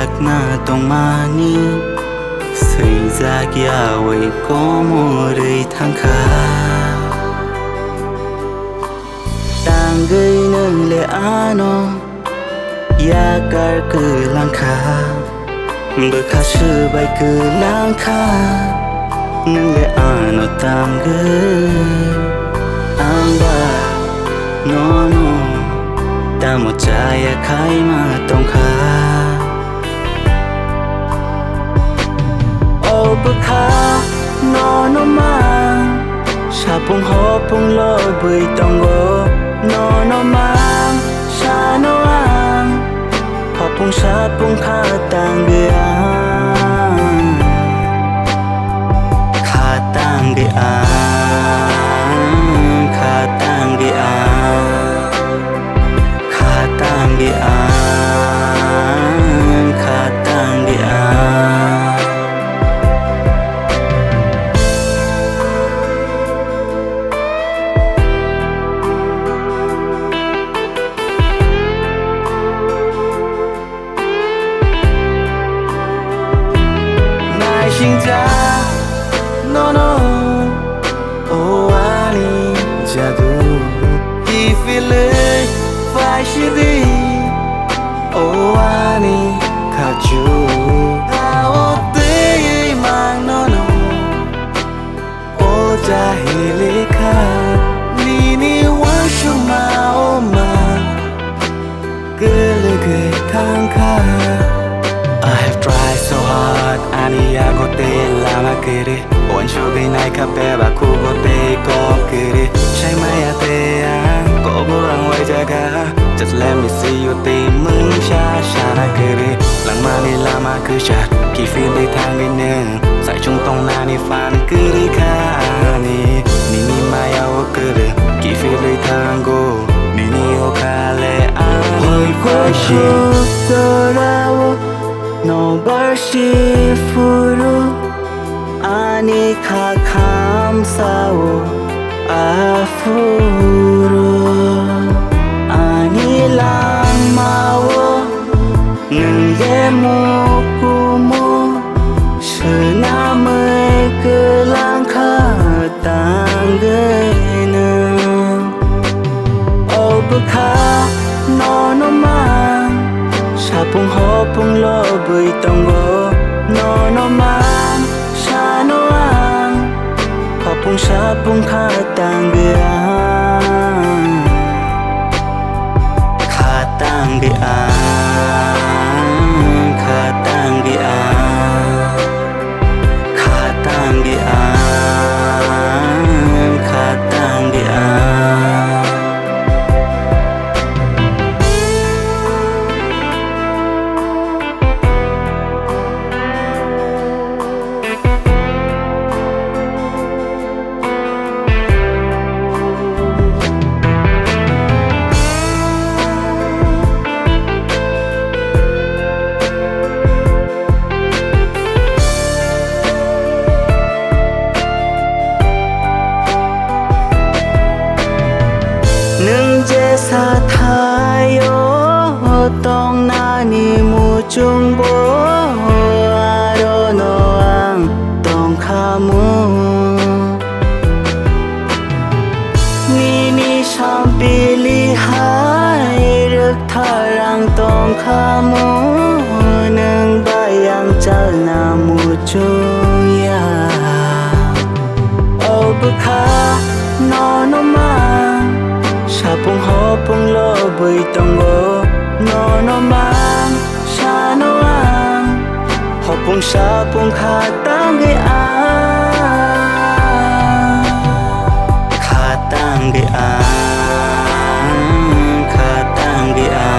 lạc na tông mani xây ra kia vậy có một đời thăng khá đang gây nâng lệ ano ya gar cứ lang khá bờ khá sư bay cứ lang khá nâng lệ ano tam gây amba no no ta một trái khai mà tông khá ô bức khá nó mang sa bông hó bông lo bơi tông gỗ nó mang sa nó ăn họ bông sa bông khá tang ghê khá tang ghê khá tang ghê khá tang ghê khá tang ghê sinh ra no oh ani jadu khi phi lệ phải chỉ đi oh ani kaju tao tê mang no oh jahili ka ni wa shuma oma gele thang kha I have tried so hard 아니야 고때 라마 그래 원쇼비 나이카 빼봐 구고때 꼭 그래 샤이마야 때야 꼬부랑 와이자가 Just let me see you tìm mừng xa xa na kere lăng mani lama cứ chặt khi phiên đi thang đi nè dạy chung tông na ni fan cứ đi kha ni ni mai ao cứ được khi phiên đi thang go ni o kha le an hồi qua chi no barshi furu ani kha kham sao afuru ani lang mau ngừng ghé mô cu mô sự na mới cứ lang kha tang gây nơ ô bức kha nó mang sa bông hó bông lo bơi tông gỗ nó mang sa nó ăn họ bông sa bông khá tang ghê khá tang ghê khá tang ghê khá tang ghê khá tang ghê sa thái yo tong na ni mu chung bo aro no ang tong kha mu ni sam pi li hai rực tharang tong kha mu nang bayang chal na mu chung ya ô bức kha nó mang sa bông hó bông lo bơi tông gỗ nó mang sa nó ăn họ bông sa bông khá tang ghê khá tang ghê khá tang ghê